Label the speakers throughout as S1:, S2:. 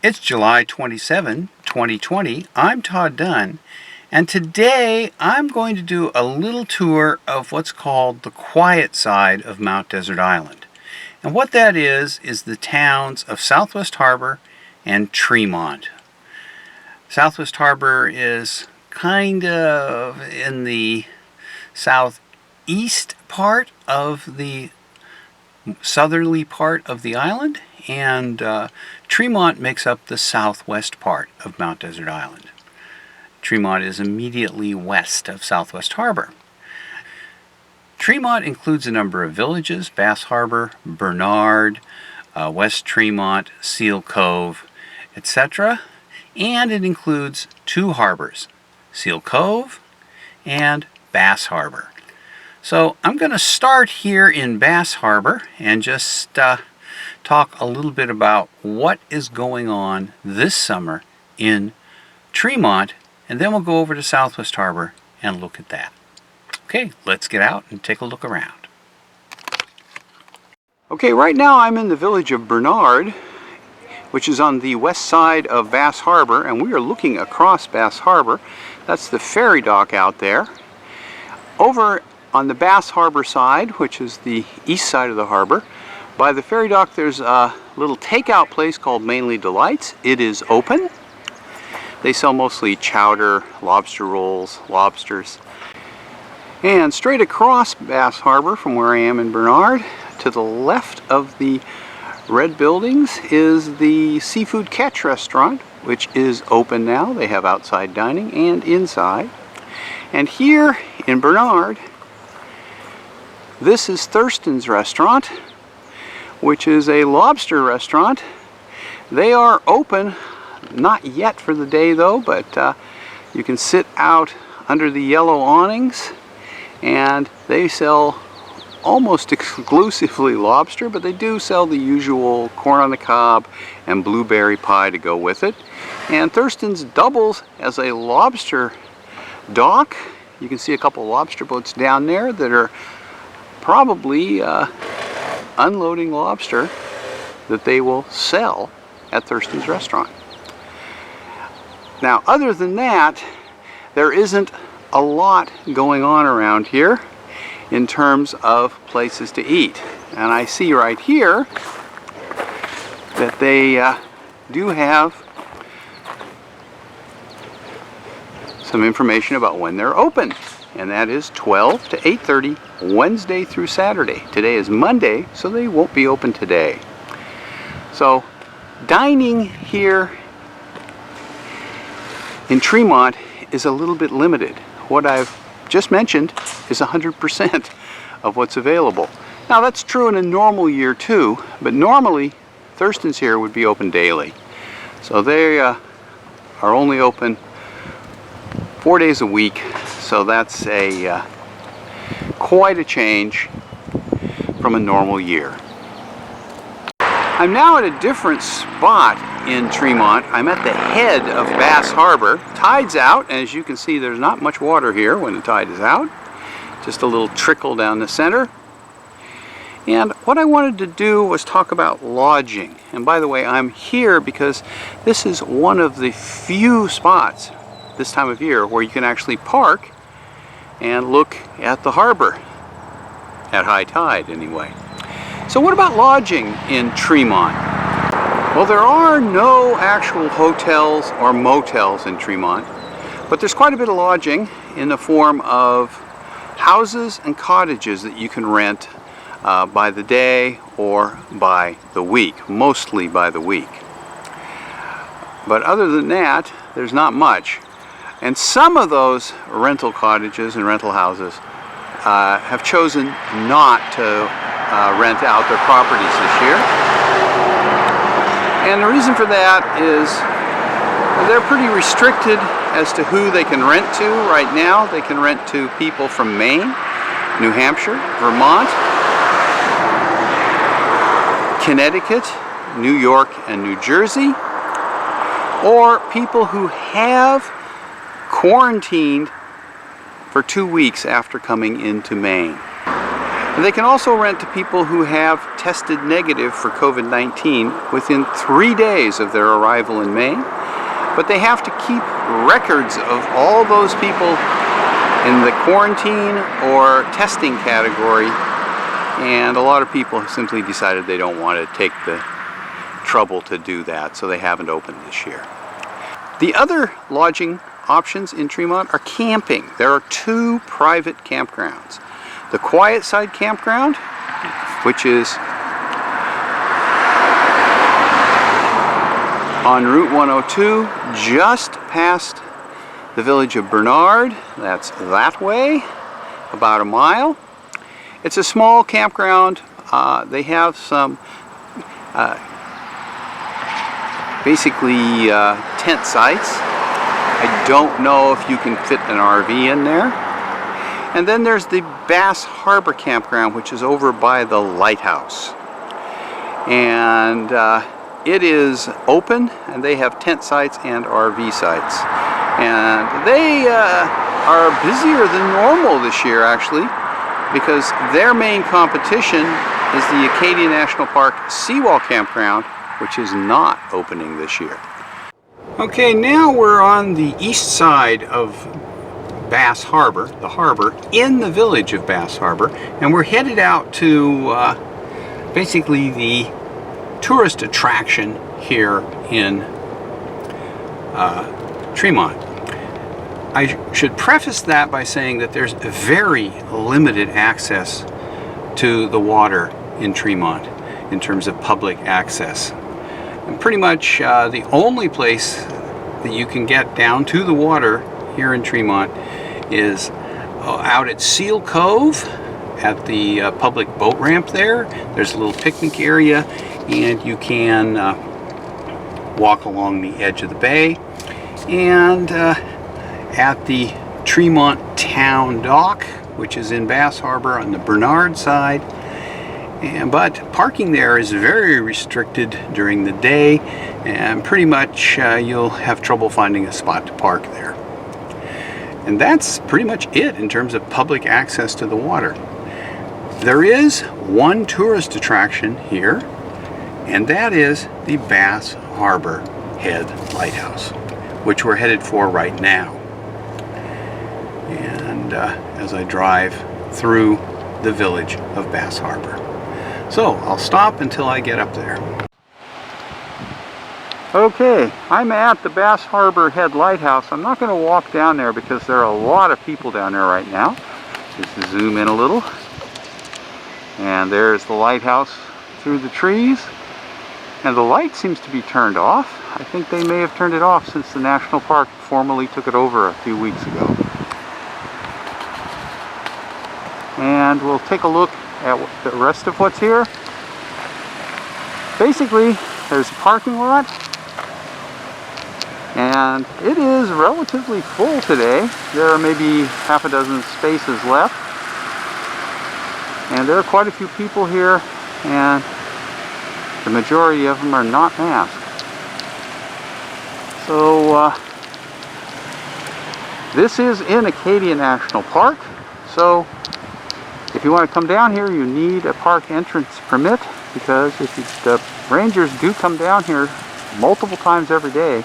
S1: It's July 27, 2020. I'm Todd Dunn, and today I'm going to do a little tour of what's called the Quietside of Mount Desert Island. And what that is the towns of Southwest Harbor and Tremont. Southwest Harbor is kind of in the southeast part of the southerly part of the island, and Tremont makes up the southwest part of Mount Desert Island. Tremont is immediately west of Southwest Harbor. Tremont includes a number of villages: Bass Harbor, Bernard, West Tremont, Seal Cove, etc. And it includes two harbors, Seal Cove and Bass Harbor. So I'm going to start here in Bass Harbor and just talk a little bit about what is going on this summer in Tremont, and then we'll go over to Southwest Harbor and look at that. Okay, let's get out and take a look around. Okay, right now I'm in the village of Bernard, which is on the west side of Bass Harbor, and we are looking across Bass Harbor. That's the ferry dock out there. Over on the Bass Harbor side, which is the east side of the harbor, by the ferry dock there's a little takeout place called Maine Delights. It is open. They sell mostly chowder, lobster rolls, lobsters. And straight across Bass Harbor from where I am in Bernard, to the left of the red buildings, is the Seafood Catch restaurant, which is open now. They have outside dining and inside. And here in Bernard, this is Thurston's Restaurant, which is a lobster restaurant. They are open, not yet for the day though, but you can sit out under the yellow awnings, and they sell almost exclusively lobster, but they do sell the usual corn on the cob and blueberry pie to go with it. And Thurston's doubles as a lobster dock. You can see a couple lobster boats down there that are probably unloading lobster that they will sell at Thurston's Restaurant. Now, other than that, there isn't a lot going on around here in terms of places to eat. And I see right here that they do have some information about when they're open, and that is 12 to 8:30 Wednesday through Saturday. Today is Monday, so they won't be open today. So dining here in Tremont is a little bit limited. What I've just mentioned is 100% of what's available. Now that's true in a normal year too, but normally Thurston's here would be open daily. So they are only open 4 days a week, so that's quite a change from a normal year. I'm now at a different spot in Tremont. I'm at the head of Bass Harbor. Tide's out, and as you can see, there's not much water here when the tide is out. Just a little trickle down the center. And what I wanted to do was talk about lodging. And by the way, I'm here because this is one of the few spots this time of year where you can actually park and look at the harbor, at high tide anyway. So what about lodging in Tremont? Well, there are no actual hotels or motels in Tremont, but there's quite a bit of lodging in the form of houses and cottages that you can rent by the day or by the week, mostly by the week. But other than that, there's not much. And some of those rental cottages and rental houses have chosen not to rent out their properties this year. And the reason for that is they're pretty restricted as to who they can rent to right now. They can rent to people from Maine, New Hampshire, Vermont, Connecticut, New York, and New Jersey, or people who have quarantined for 2 weeks after coming into Maine. And they can also rent to people who have tested negative for COVID-19 within 3 days of their arrival in Maine. But they have to keep records of all those people in the quarantine or testing category. And a lot of people have simply decided they don't want to take the trouble to do that, so they haven't opened this year. The other lodging options in Tremont are camping. There are 2 private campgrounds. The Quietside campground, which is on Route 102, just past the village of Bernard. That's that way, about a mile. It's a small campground. They have some basically tent sites. I don't know if you can fit an RV in there. And then there's the Bass Harbor campground, which is over by the Lighthouse. And it is open, and they have tent sites and RV sites. And they are busier than normal this year, actually, because their main competition is the Acadia National Park Seawall Campground, which is not opening this year. Okay, now we're on the east side of Bass Harbor, the harbor, in the village of Bass Harbor, and we're headed out to basically the tourist attraction here in Tremont. I should preface that by saying that there's very limited access to the water in Tremont in terms of public access. And pretty much the only place that you can get down to the water here in Tremont is out at Seal Cove at the public boat ramp there. There's a little picnic area, and you can walk along the edge of the bay. And at the Tremont Town Dock, which is in Bass Harbor on the Bernard side. But parking there is very restricted during the day, and pretty much you'll have trouble finding a spot to park there. And that's pretty much it in terms of public access to the water. There is one tourist attraction here, and that is the Bass Harbor Head Lighthouse, which we're headed for right now. And as I drive through the village of Bass Harbor. So I'll stop until I get up there. Okay, I'm at the Bass Harbor Head Lighthouse. I'm not going to walk down there because there are a lot of people down there right now. Just zoom in a little. And there's the lighthouse through the trees. And the light seems to be turned off. I think they may have turned it off since the National Park formally took it over a few weeks ago. And we'll take a look at the rest of what's here. Basically, there's a parking lot. And it is relatively full today. There are maybe half a dozen spaces left. And there are quite a few people here, and the majority of them are not masked. So this is in Acadia National Park. So if you want to come down here, you need a park entrance permit, because the rangers do come down here multiple times every day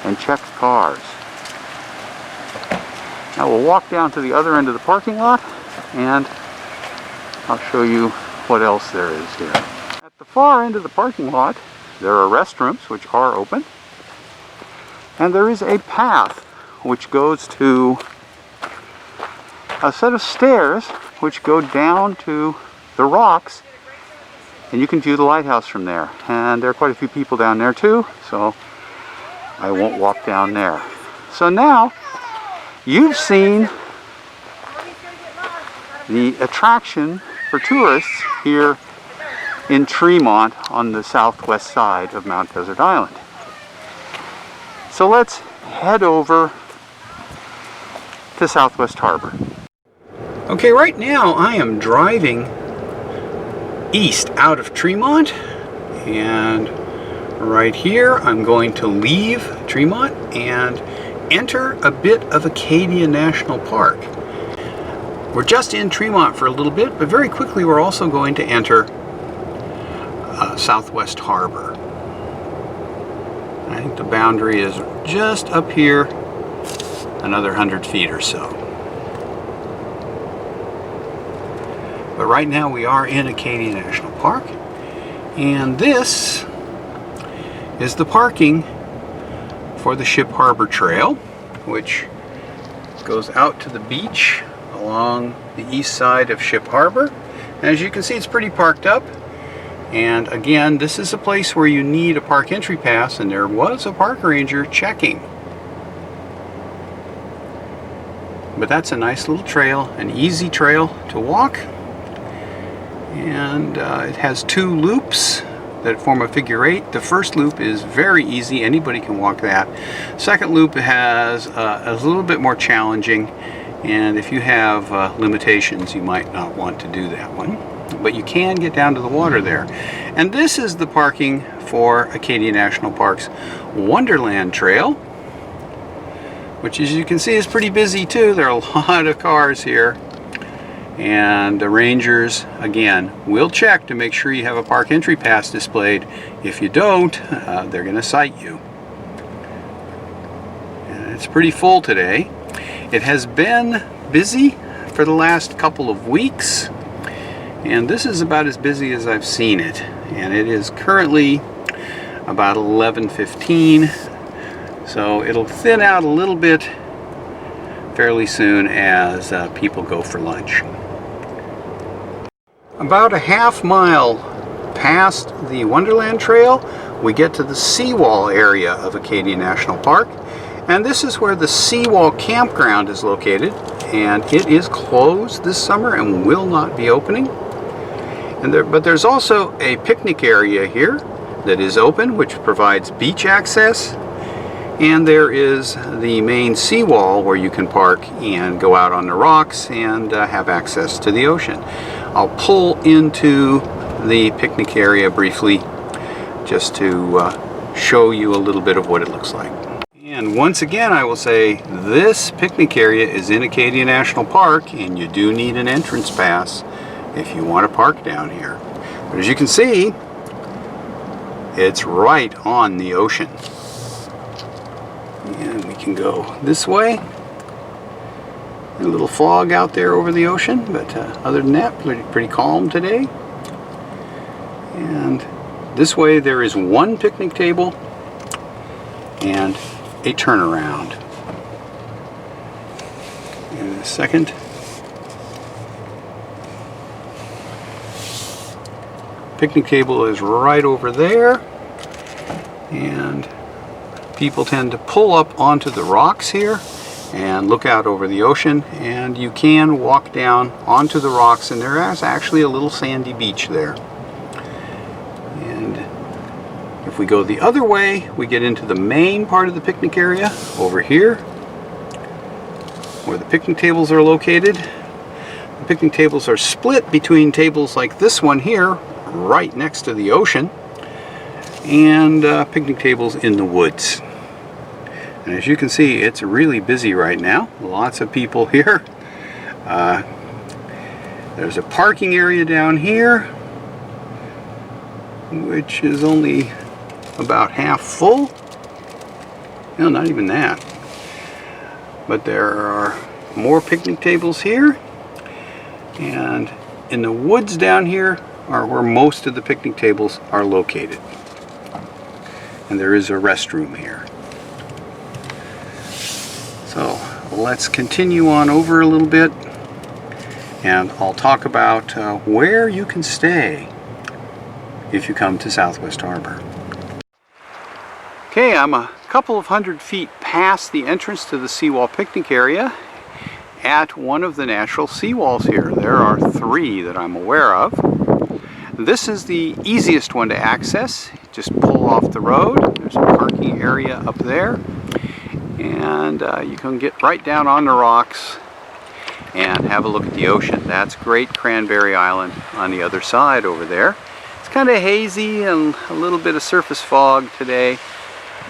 S1: and checks cars. Now we'll walk down to the other end of the parking lot, and I'll show you what else there is here. At the far end of the parking lot, there are restrooms which are open, and there is a path which goes to a set of stairs which go down to the rocks, and you can view the lighthouse from there. And there are quite a few people down there too, so I won't walk down there. So now you've seen the attraction for tourists here in Tremont on the southwest side of Mount Desert Island. So let's head over to Southwest Harbor. Okay, right now I am driving east out of Tremont, and right here I'm going to leave Tremont and enter a bit of Acadia National Park. We're just in Tremont for a little bit, but very quickly we're also going to enter Southwest Harbor. I think the boundary is just up here, another 100 feet or so. But right now we are in Acadia National Park, and this is the parking for the Ship Harbor Trail, which goes out to the beach along the east side of Ship Harbor. As you can see, it's pretty parked up. And again, this is a place where you need a park entry pass, and there was a park ranger checking. But that's a nice little trail, an easy trail to walk. And it has 2 loops that form a figure 8. The first loop is very easy, anybody can walk that. Second loop has a little bit more challenging, and if you have limitations, you might not want to do that one. But you can get down to the water there. And this is the parking for Acadia National Park's Wonderland Trail, which, as you can see, is pretty busy too. There are a lot of cars here. And the rangers, again, will check to make sure you have a park entry pass displayed. If you don't, they're going to cite you. And it's pretty full today. It has been busy for the last couple of weeks. And this is about as busy as I've seen it. And it is currently about 11:15. So it'll thin out a little bit fairly soon as people go for lunch. About a half mile past the Wonderland Trail, we get to the seawall area of Acadia National Park. And this is where the seawall campground is located. And it is closed this summer and will not be opening. But there's also a picnic area here that is open, which provides beach access. And there is the main seawall where you can park and go out on the rocks and have access to the ocean. I'll pull into the picnic area briefly just to show you a little bit of what it looks like. And once again, I will say this picnic area is in Acadia National Park, and you do need an entrance pass if you want to park down here. But as you can see, it's right on the ocean. And we can go this way. A little fog out there over the ocean, but other than that, pretty calm today. And this way there is one picnic table and a turnaround. In a second. Picnic table is right over there, and people tend to pull up onto the rocks here and look out over the ocean, and you can walk down onto the rocks, and there is actually a little sandy beach there. And if we go the other way, we get into the main part of the picnic area over here where the picnic tables are located. The picnic tables are split between tables like this one here right next to the ocean and picnic tables in the woods. And as you can see, it's really busy right now. Lots of people here. There's a parking area down here, which is only about half full. No, not even that. But there are more picnic tables here. And in the woods down here are where most of the picnic tables are located. And there is a restroom here. So let's continue on over a little bit, and I'll talk about where you can stay if you come to Southwest Harbor. Okay, I'm a couple of 100 feet past the entrance to the seawall picnic area at one of the natural seawalls here. There are 3 that I'm aware of. This is the easiest one to access. Just pull off the road. There's a parking area up there. And you can get right down on the rocks and have a look at the ocean. That's Great Cranberry Island on the other side over there. It's kind of hazy and a little bit of surface fog today,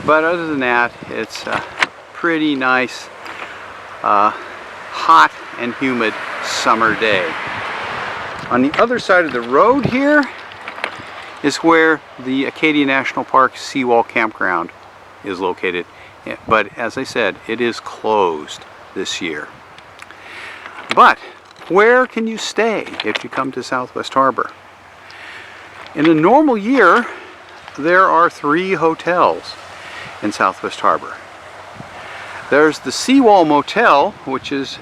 S1: but other than that, it's pretty nice, hot and humid summer day. On the other side of the road here is where the Acadia National Park Seawall Campground is located. But as I said, it is closed this year. But where can you stay if you come to Southwest Harbor? In a normal year, there are 3 hotels in Southwest Harbor. There's the Seawall Motel, which is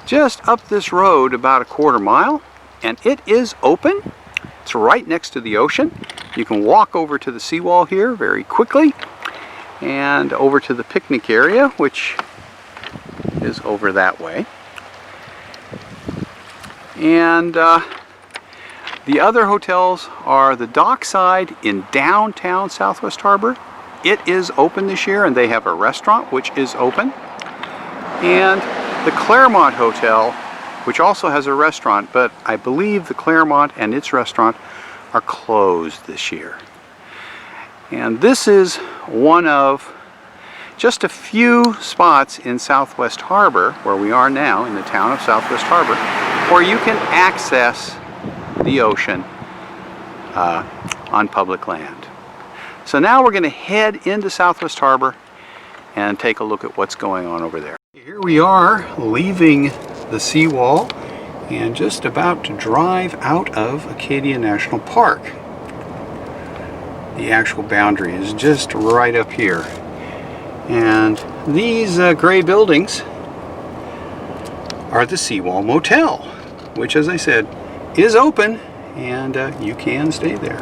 S1: just up this road about a quarter mile, and it is open. It's right next to the ocean. You can walk over to the seawall here very quickly and over to the picnic area, which is over that way. And the other hotels are the Dockside in downtown Southwest Harbor. It is open this year, and they have a restaurant which is open. And the Tremont Hotel, which also has a restaurant, but I believe the Tremont and its restaurant are closed this year. And this is one of just a few spots in Southwest Harbor, where we are now in the town of Southwest Harbor, where you can access the ocean on public land. So now we're going to head into Southwest Harbor and take a look at what's going on over there. Here we are leaving the seawall and just about to drive out of Acadia National Park. The actual boundary is just right up here. And these gray buildings are the Seawall Motel, which, as I said, is open, and you can stay there.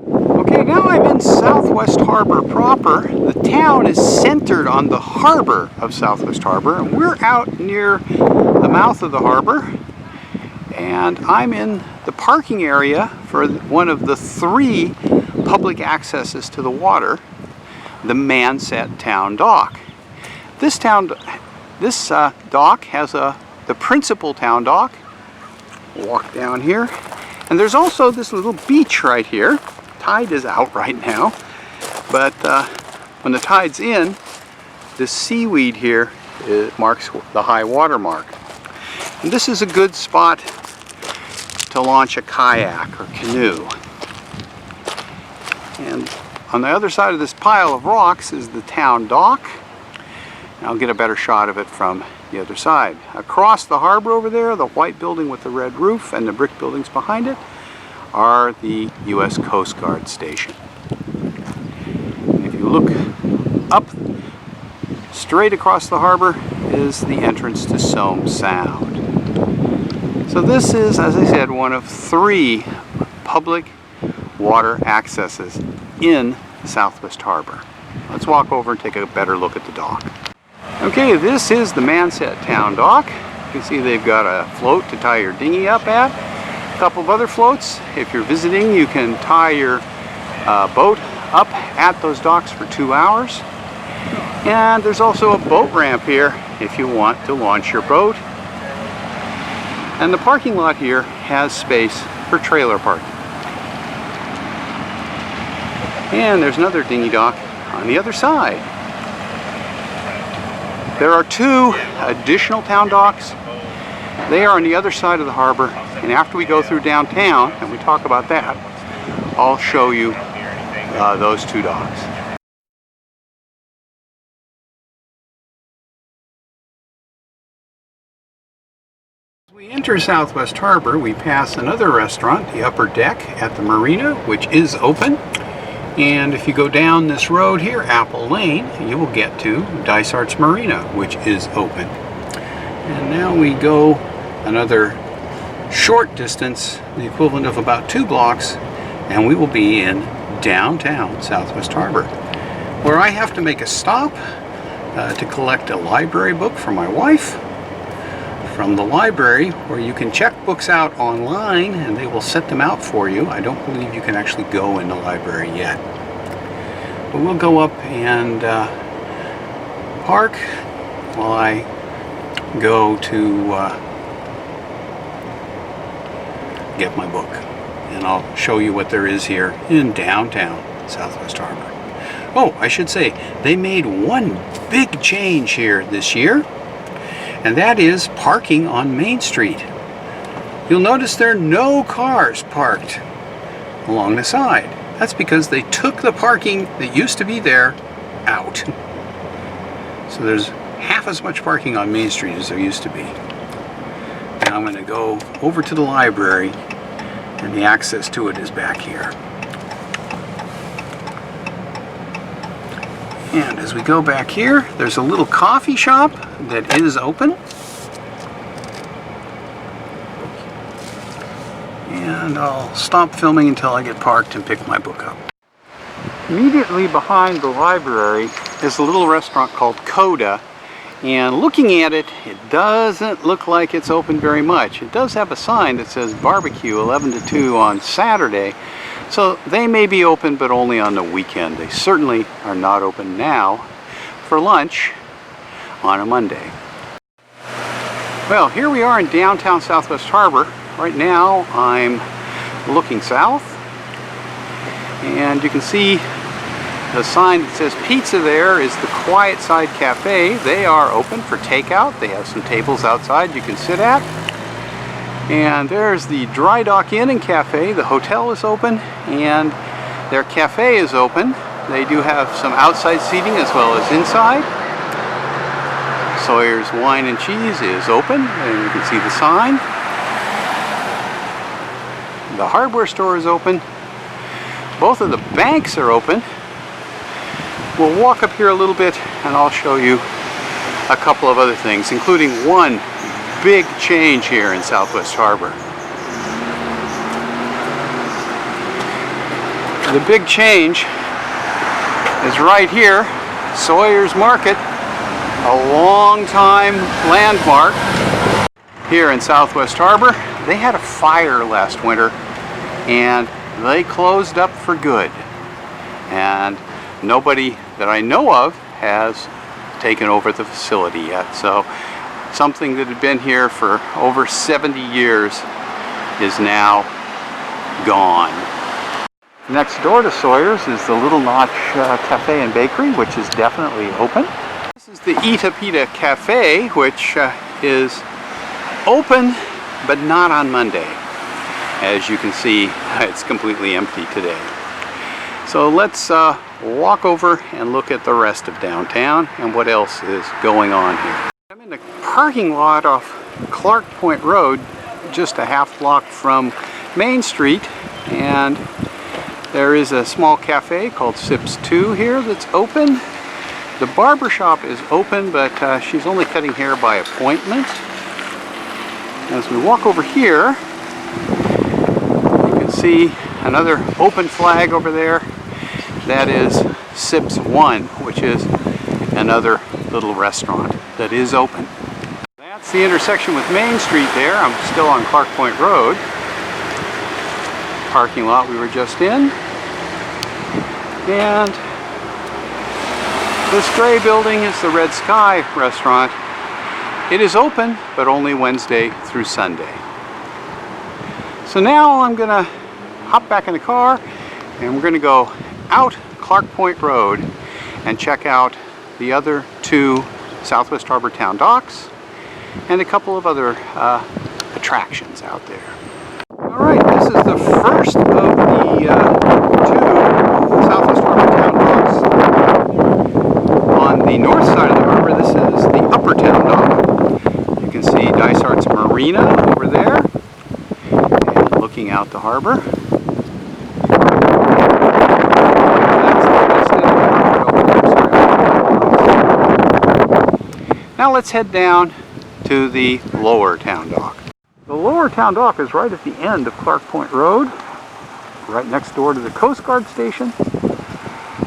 S1: Okay, now I'm in Southwest Harbor proper. The town is centered on the harbor of Southwest Harbor, and we're out near the mouth of the harbor, and I'm in the parking area for one of the 3 public accesses to the water, the Manset Town Dock. This dock has the principal town dock. Walk down here, and there's also this little beach right here. Tide is out right now, but when the tide's in, this seaweed here marks the high water mark. And this is a good spot to launch a kayak or canoe. And on the other side of this pile of rocks is the town dock. And I'll get a better shot of it from the other side. Across the harbor over there, the white building with the red roof and the brick buildings behind it, are the U.S. Coast Guard station. And if you look up straight across the harbor is the entrance to Somme Sound. So this is, as I said, one of 3 public water accesses in Southwest Harbor. Let's walk over and take a better look at the dock. Okay, this is the Manset Town Dock. You can see they've got a float to tie your dinghy up at. A couple of other floats. If you're visiting, you can tie your boat up at those docks for 2 hours. And there's also a boat ramp here if you want to launch your boat. And the parking lot here has space for trailer parking. And there's another dinghy dock on the other side. There are 2 additional town docks. They are on the other side of the harbor, and after we go through downtown and we talk about that, I'll show you those 2 docks. As we enter Southwest Harbor, we pass another restaurant, the Upper Deck at the marina, which is open. And if you go down this road here, Apple Lane, you will get to Dysart's Marina, which is open. And now we go another short distance, the equivalent of about 2 blocks, and we will be in downtown Southwest Harbor, where I have to make a stop to collect a library book for my wife from the library, where you can check books out online and they will set them out for you. I don't believe you can actually go in the library yet. But we'll go up and park while I go to get my book. and I'll show you what there is here in downtown Southwest Harbor. Oh, I should say, they made one big change here this year, and that is parking on Main Street. You'll notice there are no cars parked along the side. That's because they took the parking that used to be there out. So there's half as much parking on Main Street as there used to be. Now I'm going to go over to the library, and the access to it is back here. And as we go back here, there's a little coffee shop that is open. And I'll stop filming until I get parked and pick my book up. Immediately behind the library is a little restaurant called Coda, and looking at it, it doesn't look like it's open very much. It does have a sign that says barbecue 11 to 2 on Saturday, so they may be open but only on the weekend. They certainly are not open now for lunch on a Monday. Well, here we are in downtown Southwest Harbor. Right now I'm looking south, and you can see the sign that says pizza there is the Quietside Cafe. They are open for takeout. They have some tables outside you can sit at. And there's the Dry Dock Inn and Cafe. The hotel is open and their cafe is open. They do have some outside seating as well as inside. Sawyer's Wine and Cheese is open, and you can see the sign. The hardware store is open. Both of the banks are open. We'll walk up here a little bit and I'll show you a couple of other things, including one big change here in Southwest Harbor. The big change is right here, Sawyer's Market, a long-time landmark here in Southwest Harbor. They had a fire last winter and they closed up for good, and nobody that I know of has taken over the facility yet. So something that had been here for over 70 years is now gone. Next door to Sawyer's is the Little Notch Cafe and Bakery, which is definitely open. This is the Ita Pita Cafe, which is open but not on Monday. As you can see, it's completely empty today. So let's walk over and look at the rest of downtown and what else is going on here. I'm in the parking lot off Clark Point Road, just a half block from Main Street, and there is a small cafe called Sips 2 here that's open. The barber shop is open, but she's only cutting hair by appointment. As we walk over here, you can see another open flag over there. That is Sips 1, which is another little restaurant that is open. That's the intersection with Main Street there. I'm still on Clark Point Road. Parking lot we were just in. And this gray building is the Red Sky restaurant. It is open, but only Wednesday through Sunday. So now I'm gonna hop back in the car and we're gonna go out Clark Point Road and check out the other two Southwest Harbor Town docks and a couple of other attractions out there. Alright, this is the first of the two Southwest Harbor Town docks. On the north side of the harbor, this is the Upper Town dock. You can see Dysart's Marina over there and looking out the harbor. Now let's head down to the Lower Town Dock. The Lower Town Dock is right at the end of Clark Point Road, right next door to the Coast Guard Station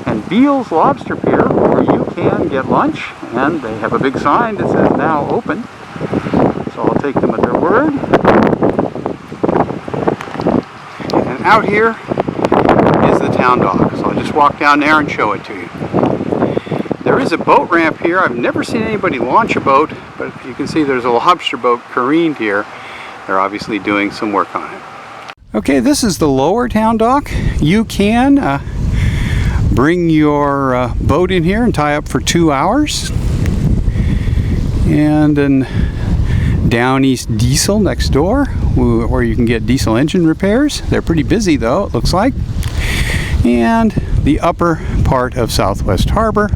S1: and Beale's Lobster Pier, where you can get lunch, and they have a big sign that says now open, so I'll take them at their word. And out here is the Town Dock, so I'll just walk down there and show it to you. There is a boat ramp here. I've never seen anybody launch a boat, but you can see there's a lobster boat careened here. They're obviously doing some work on it. Okay, this is the lower town dock. You can bring your boat in here and tie up for 2 hours. And then Down East Diesel next door, where you can get diesel engine repairs. They're pretty busy though, it looks like. And the upper part of Southwest Harbor.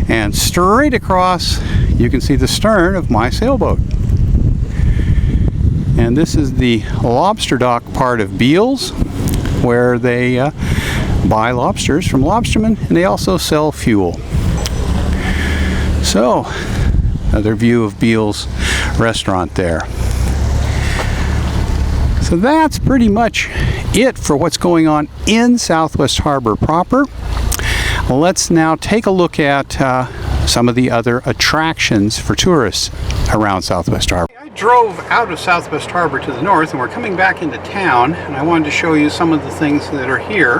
S1: And straight across, you can see the stern of my sailboat. And this is the lobster dock part of Beals, where they buy lobsters from lobstermen, and they also sell fuel. So, another view of Beals restaurant there. So that's pretty much it for what's going on in Southwest Harbor proper. Let's now take a look at some of the other attractions for tourists around Southwest Harbor. I drove out of Southwest Harbor to the north, and we're coming back into town, and I wanted to show you some of the things that are here.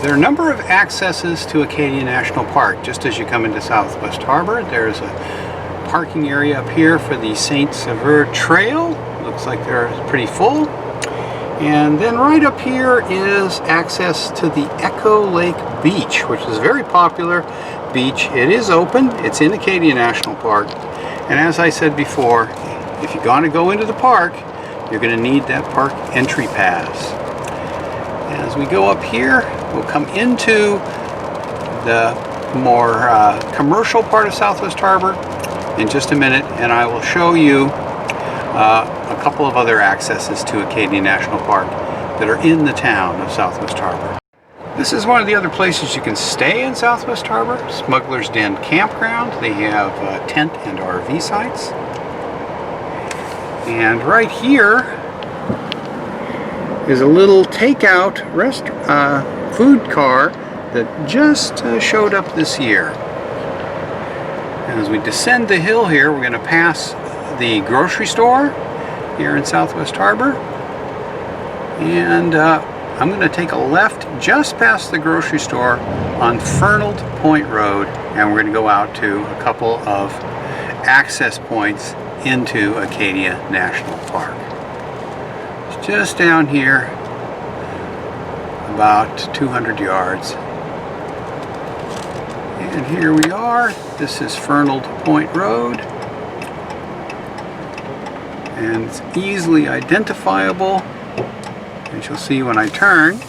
S1: There are a number of accesses to Acadia National Park. Just as you come into Southwest Harbor, there's a parking area up here for the St. Sever Trail. Looks like they're pretty full. And then right up here is access to the Echo Lake Beach, which is a very popular beach. It is open. It's in Acadia National Park. And as I said before, if you're going to go into the park, you're going to need that park entry pass. As we go up here, we'll come into the more commercial part of Southwest Harbor in just a minute, and I will show you a couple of other accesses to Acadia National Park that are in the town of Southwest Harbor. This is one of the other places you can stay in Southwest Harbor, Smuggler's Den Campground. They have tent and RV sites. And right here is a little takeout food car that just showed up this year. And as we descend the hill here, we're going to pass the grocery store here in Southwest Harbor. And I'm going to take a left just past the grocery store on Fernald Point Road, and we're going to go out to a couple of access points into Acadia National Park. It's just down here, about 200 yards. And here we are. This is Fernald Point Road. And it's easily identifiable, as you'll see when I turn,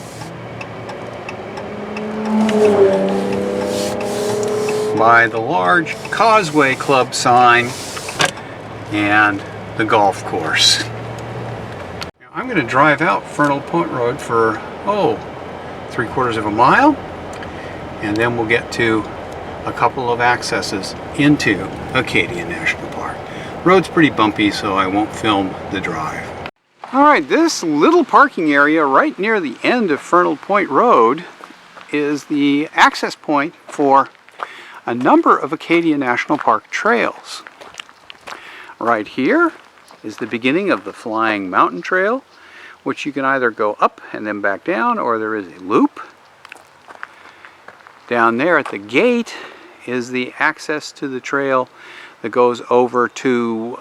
S1: by the large Causeway Club sign and the golf course. Now, I'm going to drive out Fernald Point Road for, 3/4 of a mile, and then we'll get to a couple of accesses into Acadia National Park. Road's pretty bumpy, so I won't film the drive. Alright, this little parking area right near the end of Fernald Point Road is the access point for a number of Acadia National Park trails. Right here is the beginning of the Flying Mountain Trail, which you can either go up and then back down, or there is a loop. Down there at the gate is the access to the trail that goes over to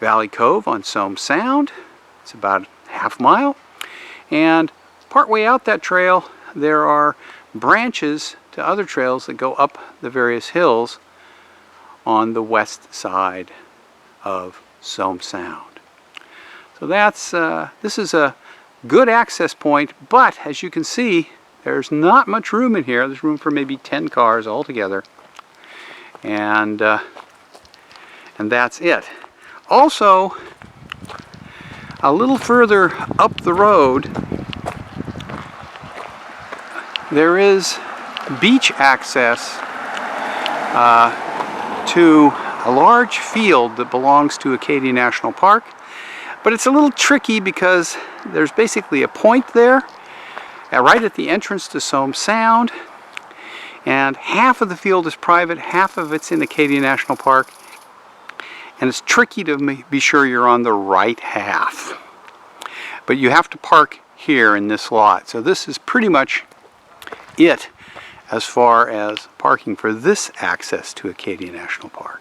S1: Valley Cove on Somme Sound. It's about a half mile. And partway out that trail, there are branches to other trails that go up the various hills on the west side of Somme Sound. So that's this is a good access point, but as you can see, there's not much room in here. There's room for maybe 10 cars altogether. And that's it. Also, a little further up the road, there is beach access to a large field that belongs to Acadia National Park. But it's a little tricky because there's basically a point there, right at the entrance to Somme Sound. And half of the field is private, half of it's in Acadia National Park. And it's tricky to be sure you're on the right half. But you have to park here in this lot. So this is pretty much it as far as parking for this access to Acadia National Park.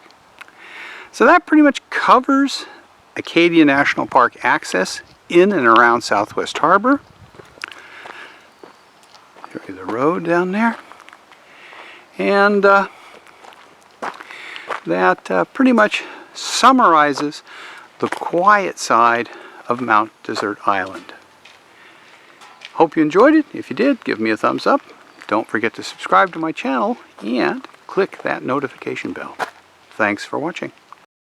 S1: So that pretty much covers Acadia National Park access in and around Southwest Harbor. There's the road down there. And that pretty much summarizes the quiet side of Mount Desert Island. Hope you enjoyed it. If you did, give me a thumbs up. Don't forget to subscribe to my channel and click that notification bell. Thanks for watching.